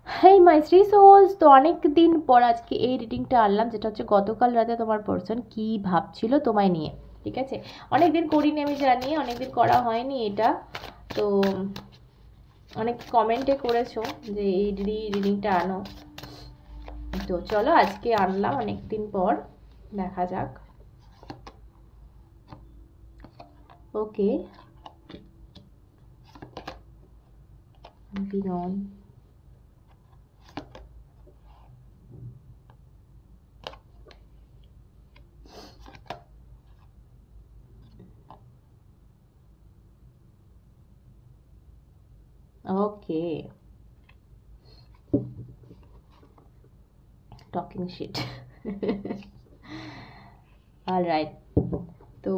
হেই মাই three sols, তো অনেক দিন পর আজকে এই রিডিংটা আনলাম, যেটা হচ্ছে গতকাল রাতে তোমার পার্সন কি ভাবছিল তোমায় নিয়ে। ঠিক আছে, অনেক দিন করিনি আমি জানি, অনেক দিন করা হয়নি এটা। তো অনেক কমেন্টে করেছো যে এই রিডিংটা আনো, তো চলো আজকে আনলাম অনেক দিন পর, দেখা যাক। Okay, moving on. Okay, talking shit. Alright, তো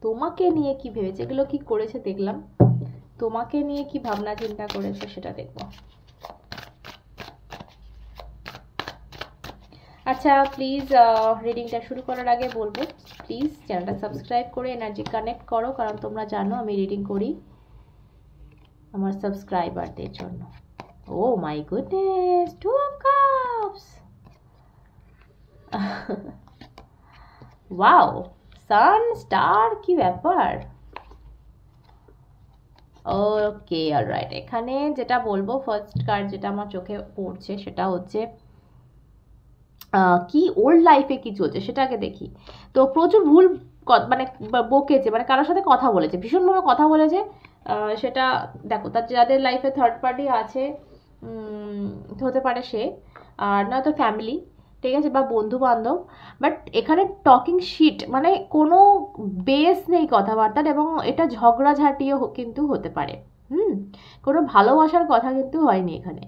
তোমাকে নিয়ে কি ভেবেছে, এগুলো কি করেছে দেখলাম, তোমাকে নিয়ে কি ভাবনা চিন্তা করেছে সেটা দেখবো। আচ্ছা প্লিজ, রিডিংটা শুরু করার আগে বলবো প্লিজ চ্যানেলটা সাবস্ক্রাইব করে এনার্জি কানেক্ট করো, কারণ তোমরা জানো আমি রিডিং করি আমার সাবস্ক্রাইবারদের জন্য। Oh my goodness, two of cups. Wow, sun star, কি ব্যাপার। ওকে অলরাইট, এখানে যেটা বলবো, ফার্স্ট কার্ড যেটা আমার চোখে পড়ছে সেটা হচ্ছে কি ওল্ড লাইফে কি চলছে সেটাকে দেখি। তো প্রচুর ভুল মানে বকেছে, মানে কারোর সাথে কথা বলেছে, ভীষণভাবে কথা বলেছে। সেটা দেখো, তার যাদের লাইফে থার্ড পার্টি আছে হতে পারে সে, আর নয়তো ফ্যামিলি, ঠিক আছে, বা বন্ধু বান্ধব। বাট এখানে টকিং শিট মানে কোনো বেস নেই কথাবার্তার, এবং এটা ঝগড়াঝাটিও কিন্তু হতে পারে। কোনো ভালোবাসার কথা কিন্তু হয়নি এখানে,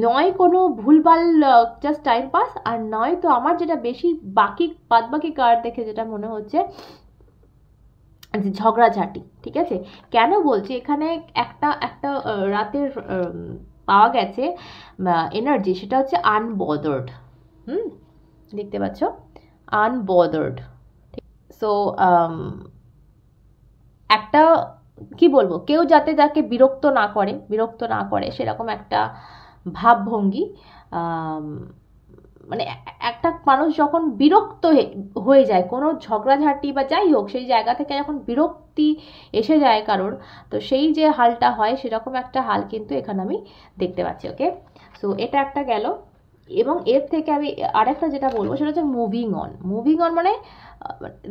নয় কোনো ভুলভাল জাস্ট টাইম পাস, আর নয় তো আমার যেটা বেশি বাকি কার্ড দেখে যেটা মনে হচ্ছে যে ঝগড়াঝাটি। ঠিক আছে, কেন বলছি, এখানে একটা একটা রাতের পাওয়া গেছে এনার্জি, সেটা হচ্ছে আনবদার্ড। হুম, দেখতে পাচ্ছ, আনবদার্ড। সো একটা কি বলবো, কেউ যাতে তাকে বিরক্ত না করে সেরকম একটা ভাবভঙ্গি। মানে একটা মানুষ যখন বিরক্ত হয়ে যায় কোনো ঝগড়াঝাটি বা যাই হোক, সেই জায়গা থেকে যখন বিরক্তি এসে যায় কারোর, তো সেই যে হালটা হয় সেরকম একটা হাল কিন্তু এখানে আমি দেখতে পাচ্ছি। ওকে, সো এটা একটা গেল। এবং এর থেকে আমি আরেকটা যেটা বলবো সেটা হচ্ছে মুভিং অন মানে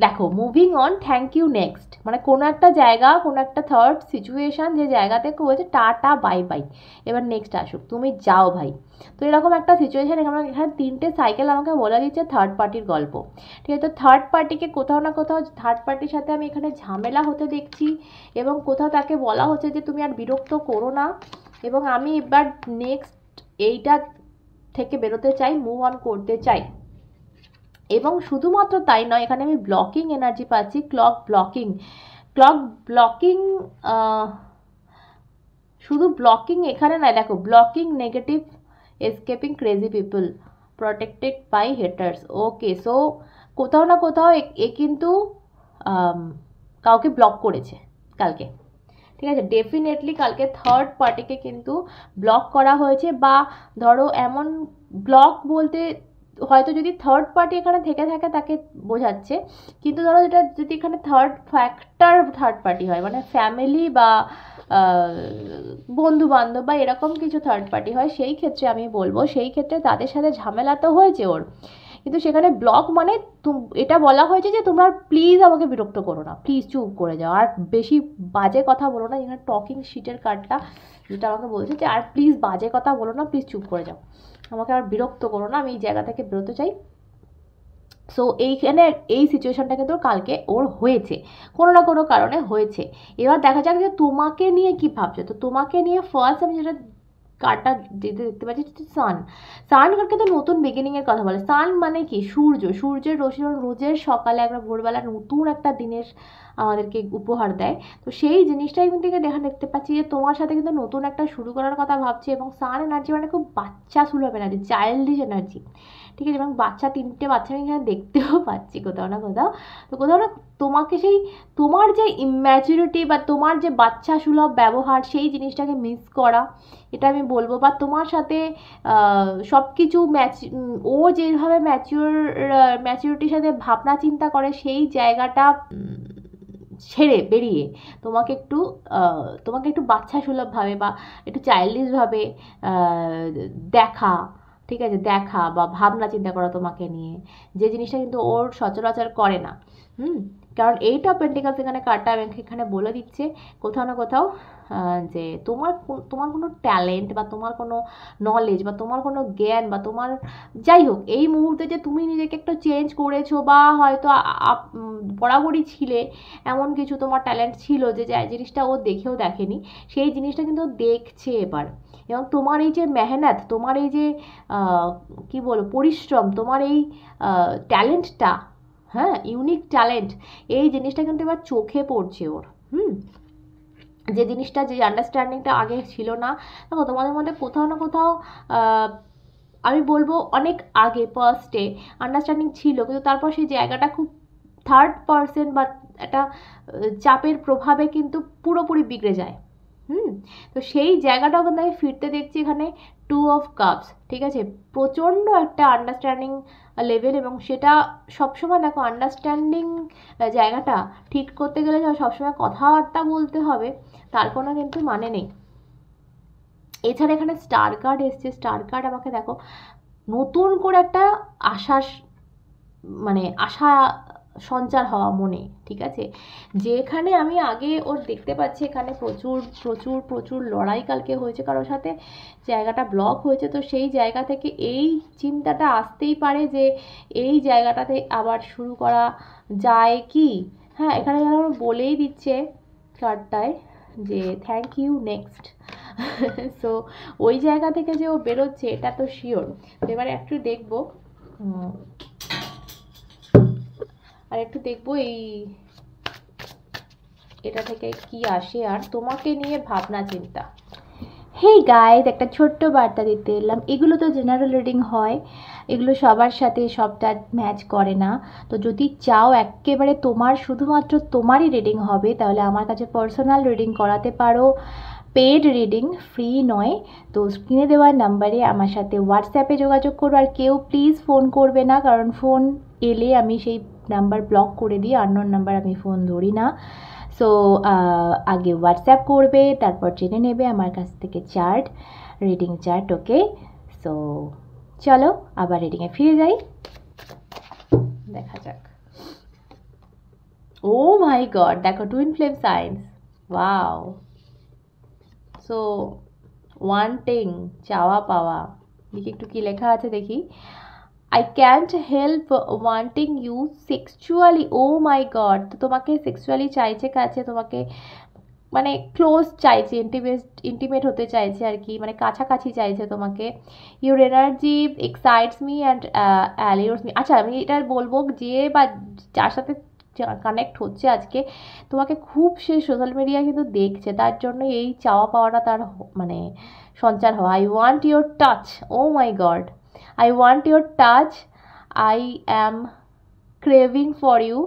দেখো, moving on, thank you, next, মানে কোনো একটা জায়গা, কোনো একটা থার্ড সিচুয়েশান, যে জায়গা থেকে হয়েছে টাটা বাই বাই, এবার নেক্সট আসুক, তুমি যাও ভাই। তো এরকম একটা সিচুয়েশান এখানে তিনটে সাইকেল আমাকে বলা দিচ্ছে থার্ড পার্টির গল্প। ঠিক আছে, তো থার্ড পার্টিকে কোথাও না কোথাও, থার্ড পার্টির সাথে আমি এখানে ঝামেলা হতে দেখছি, এবং কোথাও তাকে বলা হচ্ছে যে তুমি আর বিরক্ত করো না, এবং আমি এবার নেক্সট এইটা থেকে বেরোতে চাই, মুভ অন করতে চাই। এবং শুধুমাত্র তাই নয়, এখানে আমি ব্লকিং এনার্জি পাচ্ছি, ক্লক ব্লকিং। শুধু ব্লকিং এখানে নয়, দেখো, blocking negative, escaping crazy people, protected by haters. Okay, so কোথাও না কোথাও এ কিন্তু কাউকে ব্লক করেছে কালকে। ঠিক আছে, ডেফিনেটলি কালকে থার্ড পার্টিকে কিন্তু ব্লক করা হয়েছে, বা ধরো এমন ব্লক বলতে হয়তো যদি থার্ড পার্টি এখানে থেকে থাকে তাকে বোঝাচ্ছে, কিন্তু ধরো যেটা যদি এখানে থার্ড পার্টি হয়, মানে ফ্যামিলি বা বন্ধু বান্ধব বা এরকম কিছু থার্ড পার্টি হয়, সেই ক্ষেত্রে আমি বলবো, সেই ক্ষেত্রে তাদের সাথে ঝামেলা তো হয়েছে ওর, কিন্তু সেখানে ব্লক মানে এটা বলা হয়েছে যে তোমরা প্লিজ আমাকে বিরক্ত করো না, প্লিজ চুপ করে যাও, আর বেশি বাজে কথা বলো না। এখানে টকিং শিটের কার্ডটা যেটা আমাকে বলছে যে আর প্লিজ বাজে কথা বলো না, প্লিজ চুপ করে যাও, আমাকে আর বিরক্ত করো না, আমি এই জায়গা থেকে বেরোতে চাই। সো এইখানে এই সিচুয়েশনটা কিন্তু কালকে ওর হয়েছে, কোনো না কোনো কারণে হয়েছে। এবার দেখা যাক যে তোমাকে নিয়ে কি ভাবছো। তো তোমাকে নিয়ে ফার্স্ট আমি যেটা কার্ডটা দেখতে পাচ্ছি, সান কার্ডকে তো নতুন বিগিনিংয়ের কথা বলে। সান মানে কি, সূর্যের রোজের সকালে একবার ভোরবেলা নতুন একটা দিনের আমাদেরকে উপহার দেয়। তো সেই জিনিসটাই কিন্তু দেখতে পাচ্ছি যে তোমার সাথে কিন্তু নতুন একটা শুরু করার কথা ভাবছে। এবং সান এনার্জি মানে খুব বাচ্চা সুলভ এনার্জি, চাইল্ডিশ এনার্জি, ঠিক আছে। এবং তিনটে বাচ্চা আমি এখানে দেখতেও পাচ্ছি কোথাও না কোথাও। তো কোথাও না তোমাকে সেই তোমার যে ইম্যাচুরিটি বা তোমার যে বাচ্চা সুলভ ব্যবহার, সেই জিনিসটাকে মিস করা, এটা আমি বলবো। বা তোমার সাথে সব কিছু ও যেভাবে ম্যাচিউরিটির সাথে ভাবনা চিন্তা করে, সেই জায়গাটা ছেড়ে বেরিয়ে তোমাকে একটু বাচ্চা সুলভভাবে বা একটু চাইল্ডিশভাবে দেখা, ঠিক আছে, দেখা বা ভাবনা চিন্তা করা তোমাকে নিয়ে, যে জিনিসটা কিন্তু ওর সচরাচর করে না। কারণ এইটা পেন্টিকালস এখানে কার্ডটা এখানে বলে দিচ্ছে কোথাও না কোথাও যে তোমার কোনো ট্যালেন্ট বা তোমার কোনো নলেজ বা তোমার কোনো জ্ঞান বা তোমার যাই হোক, এই মুহূর্তে যে তুমি নিজেকে একটু চেঞ্জ করেছো বা হয়তো বরাবরই ছিলে, এমন কিছু তোমার ট্যালেন্ট ছিল যে জিনিসটা ও দেখেও দেখেনি, সেই জিনিসটা কিন্তু দেখছে এবার। এবং তোমার এই যে মেহনত, তোমার এই যে কি বলবো পরিশ্রম, তোমার এই ট্যালেন্টটা, হ্যাঁ, ইউনিক ট্যালেন্ট, এই জিনিসটা কিন্তু এবার চোখে পড়ছে ওর। যে জিনিসটা, যে আন্ডারস্ট্যান্ডিংটা আগে ছিল না, দেখো তোমাদের মধ্যে কোথাও না কোথাও আমি বলবো অনেক আগে ফার্স্টে আন্ডারস্ট্যান্ডিং ছিল, কিন্তু তারপর সেই জায়গাটা খুব থার্ড পার্সন বা একটা চাপের প্রভাবে কিন্তু পুরোপুরি বিগড়ে যায়। তো সেই জায়গাটাও কিন্তু আমি ফিরতে দেখছি এখানে 2 অফ কাপস, ঠিক আছে। প্রচণ্ড একটা আন্ডারস্ট্যান্ডিং লেভেল, এবং সেটা সবসময় দেখো আন্ডারস্ট্যান্ডিং জায়গাটা ঠিক করতে গেলে সবসময় কথাবার্তা বলতে হবে, তার কোনো কিন্তু মানে নেই। এছাড়া এখানে স্টার কার্ড এসছে। স্টার কার্ড আমাকে দেখো নতুন করে একটা আশা সঞ্চার হওয়া মনে, ঠিক আছে। যেখানে আমি আগে ওর দেখতে পাচ্ছি এখানে প্রচুর প্রচুর প্রচুর লড়াই কালকে হয়েছে কারোর সাথে, জায়গাটা ব্লক হয়েছে। তো সেই জায়গা থেকে এই চিন্তাটা আসতেই পারে যে এই জায়গাটাতে আবার শুরু করা যায় কি। হ্যাঁ, এখানে যেন বলেই দিচ্ছে কার্ডটায় যে থ্যাংক ইউ নেক্সট। সো ওই জায়গা থেকে যে ও বেরোচ্ছে এটা তো শিওর। তো এবারে একটু দেখবো এটা থেকে কি আসে আর তোমাকে নিয়ে ভাবনা চিন্তা। হেই গাইজ, একটা ছোট্ট বার্তা দিতে এলাম। এগুলো তো জেনারেল রিডিং হয়, এগুলো সবার সাথে সবটা ম্যাচ করে না। তো যদি চাও একেবারে শুধুমাত্র তোমারই রিডিং হবে, তাহলে আমার কাছে পার্সোনাল রিডিং করাতে পারো। পেড রিডিং, ফ্রি নয়। তো স্ক্রিনে দেওয়ার নাম্বারে আমার সাথে হোয়াটসঅ্যাপে যোগাযোগ করো। আর কেউ প্লিজ ফোন করবে না, কারণ ফোন এলে আমি সেই নাম্বার ব্লক করে দিই, আননোন নাম্বার আমি ফোন ধরি না। সো আগে হোয়াটসঅ্যাপ করবে, তারপর জেনে নেবে আমার কাছ থেকে রিডিং চার্ট। ওকে, সো চলো আবার রিডিংয়ে ফিরে যাই, দেখা যাক। ও মাই গড, দেখো twin flame science, wow. So wanting, চাওয়া পাওয়া, দেখি একটু কি লেখা আছে দেখি। I can't help wanting you sexually. Oh my god, তো তোমাকে সেক্সুয়ালি চাইছে কাছে, তোমাকে মানে ক্লোজ চাইছে, ইন্টিমেট হতে চাইছে আর কি, মানে কাছাকাছি চাইছে তোমাকে। Your energy excites me and allures me. আচ্ছা, আমি এটা বলবো যে বা যার সাথে কানেক্ট হচ্ছে আজকে, তোমাকে খুব সে সোশ্যাল মিডিয়ায় কিন্তু দেখছে, তার জন্য এই চাওয়া পাওয়াটা তার সঞ্চার হওয়া। I want your touch, oh my God, I want your touch. I am craving for you.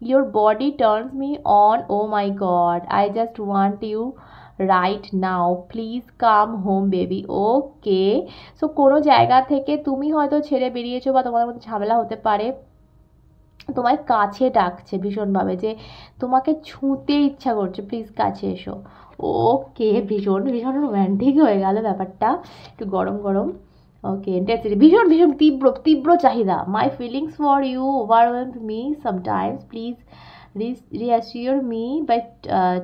Your body turns me on. Oh my god. I just want you right now. Please come home baby. Okay. So কোনো জায়গা থেকে তুমি হয়তো ছেড়ে বেরিয়েছো বা তোমাদের মধ্যে ঝামেলা হতে পারে, তোমায় কাছে ডাকছে ভীষণভাবে, যে তোমাকে ছুঁতে ইচ্ছা করছে, প্লিজ কাছে এসো। ওকে, ভীষণ ভীষণ রোম্যান্টিক হয়ে গেল ব্যাপারটা, একটু গরম গরম। ওকে, ইন্টেন্সিটি ভীষণ ভীষণ তীব্র তীব্র চাহিদা। My feelings for you overwhelm me sometimes, please reassure me by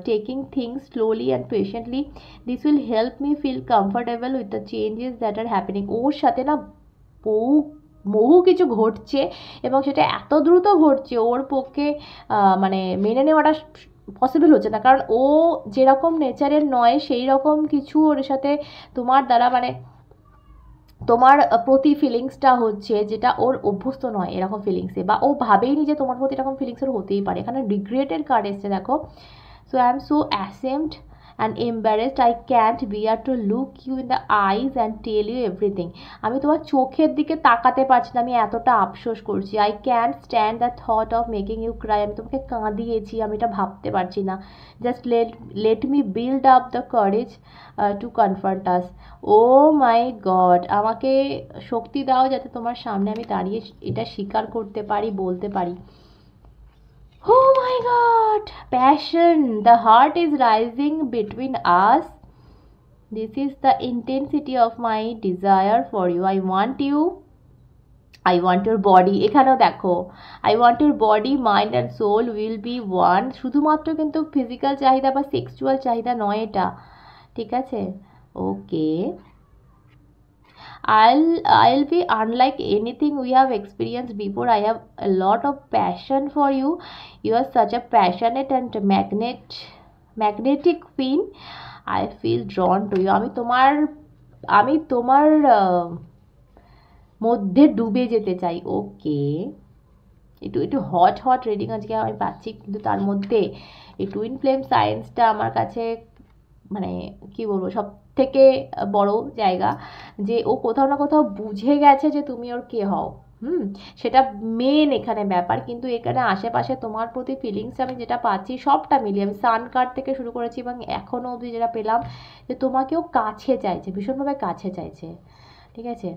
taking things slowly and patiently. This will help me feel comfortable with the changes that are happening. ওর সাথে না বহু কিছু ঘটছে, এবং সেটা এত দ্রুত ঘটছে ওর পক্ষে মানে মেনে নেওয়াটা পসিবল হচ্ছে না। কারণ ও যেরকম নেচারের নয়, সেই রকম কিছু ওর সাথে তোমার দ্বারা মানে তোমার প্রতি ফিলিংসটা হচ্ছে যেটা ওর অভ্যস্ত নয় এরকম ফিলিংসে, বা ও ভাবেইনি যে তোমার প্রতি এরকম ফিলিংসের হতেই পারে। এখানে রিগ্রেটের কার্ড এসছে দেখো। So I am so ashamed and embarrassed, I can't bear to look you in the eyes and tell you everything. আমি তোমার চোখের দিকে তাকাতে পারছি না, আমি এতটা আফসোস করছি। I can't stand the thought of making you cry, আমি তোমাকে কাঁদিয়েছি, আমি এটা ভাবতে পারছি না। Just let me build up the courage to confront us. Oh my God, আমাকে শক্তি দাও যাতে তোমার সামনে আমি দাঁড়িয়ে এটা স্বীকার করতে পারি, বলতে পারি। Oh my god, passion, the heart is rising between us. This is the intensity of my desire for you. I want you, I want your body। এখানেও দেখো, I want your body, mind and soul will be one। শুধুমাত্র কিন্তু physical চাহিদা বা sexual চাহিদা নয় এটা, ঠিক আছে? ওকে, I'll be unlike anything we have experienced before. I have a lot of passion for you. You are such a passionate and magnetic queen. I feel drawn to you. আমি তোমার মধ্যে ডুবে যেতে চাই। ওকে, একটু হট হট রিডিং আজকে আমি পাচ্ছি, কিন্তু তার মধ্যে এই টুইন ফ্লেম সায়েন্সটা আমার কাছে মানে কি বলবো সব থেকে বড় জায়গা, যে ও কোথাও না কোথাও বুঝে গেছে যে তুমি ওর কে হও। সেটা মেন এখানে ব্যাপার। কিন্তু এখানে আশেপাশে তোমার প্রতি ফিলিংস আমি যেটা পাচ্ছি সবটা মিলিয়ে, আমি সান কার্ড থেকে শুরু করেছি এবং এখনও অবধি যেটা পেলাম, যে তোমাকেও কাছে চাইছে, ভীষণভাবে কাছে চাইছে, ঠিক আছে?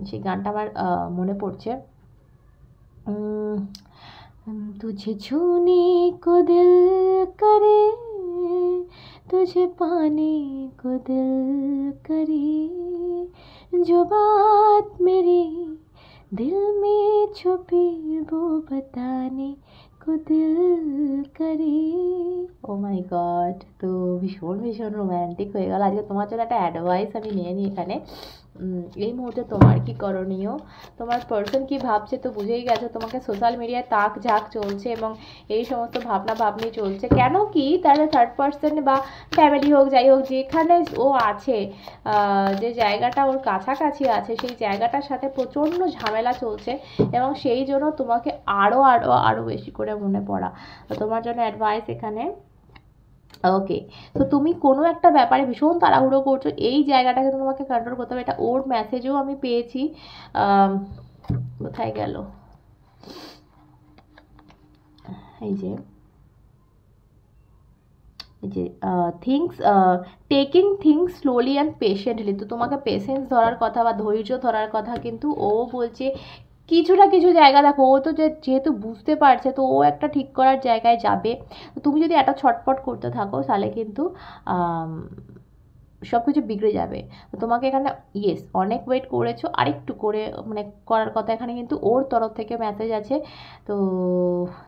সেই গানটা আমার মনে পড়ছে, तुझे छूने को दिल करे, तुझे पाने को दिल करे, जो बात मेरे दिल में छुपी वो बताने को दिल करे। ও মাই গড, তো ভীষণ ভীষণ রোম্যান্টিক হয়ে গেল আজকে। তোমার জন্য একটা অ্যাডভাইস আমি নিয়ে নিই এখানে। এই মুহূর্তে তোমার কি করণীয়, তোমার পার্সন কি ভাবছে তো বুঝেই গেছো। তোমাকে সোশ্যাল মিডিয়ায় তাক ঝাঁক চলছে এবং এই সমস্ত ভাবনা ভাবনি চলছে। কেন কি তারা থার্ড পার্সন বা ফ্যামিলি হোক যাই হোক, যেখানে ও আছে, যে জায়গাটা ওর কাছাকাছি আছে, সেই জায়গাটার সাথে প্রচণ্ড ঝামেলা চলছে এবং সেই জন্য তোমাকে আরও আরও আরও বেশি করে মনে পড়া। তো তোমার জন্য অ্যাডভাইস এখানে, ওকে, তো তুমি কোনো একটা ব্যাপারে ভীষণ তাড়াহুড়ো করছো, এই জায়গাটাকে তোমাকে কন্ট্রোল করতে হবে। এটা ওর মেসেজও আমি পেয়েছি। কোথায় গেল, এই যে things, taking things slowly and patiently. তো তোমাকে পেশেন্স ধরার কথা বা ধৈর্য ধরার কথা কিন্তু ও বলছে। কিছু না কিছু জায়গা দেখো, ও তো যেহেতু বুঝতে পারছে, তো ও একটা ঠিক করার জায়গায় যাবে। তো তুমি যদি একটা ছটপট করতে থাকো তাহলে কিন্তু সব কিছু বিগড়ে যাবে। তো তোমাকে এখানে ইয়েস অনেক ওয়েট করেছো, আরেকটু করে মানে করার কথা। এখানে কিন্তু ওর তরফ থেকে মেসেজ আছে, তো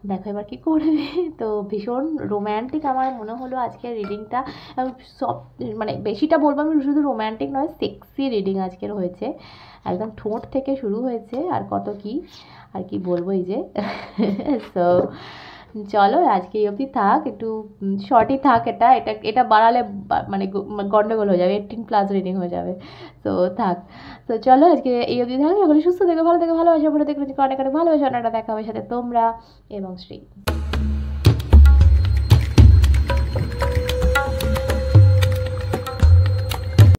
দেখো এবার কী করবে। তো ভীষণ রোম্যান্টিক আমার মনে হলো আজকের রিডিংটা। সব মানে বেশিটা বলবো আমি, শুধু রোম্যান্টিক নয়, সেক্সি রিডিং আজকের হয়েছে। একদম ঠোঁট থেকে শুরু হয়েছে আর কত কি আর কি বলবো, এই যে। সো চলো আজকে এই অবধি থাক, একটু শর্টই থাক। এটা এটা এটা বাড়ালে মানে গন্ডগোল হয়ে যাবে, 18+ রিডিং হয়ে যাবে। তো থাক, তো চলো আজকে এই অবধি থাক। এখন সুস্থ থেকে ভালো থেকে ভালোবাসা পড়ে দেখলে অনেক অনেক ভালোবাসা, অনেকটা দেখা হবে সাথে তোমরা এবং শ্রী।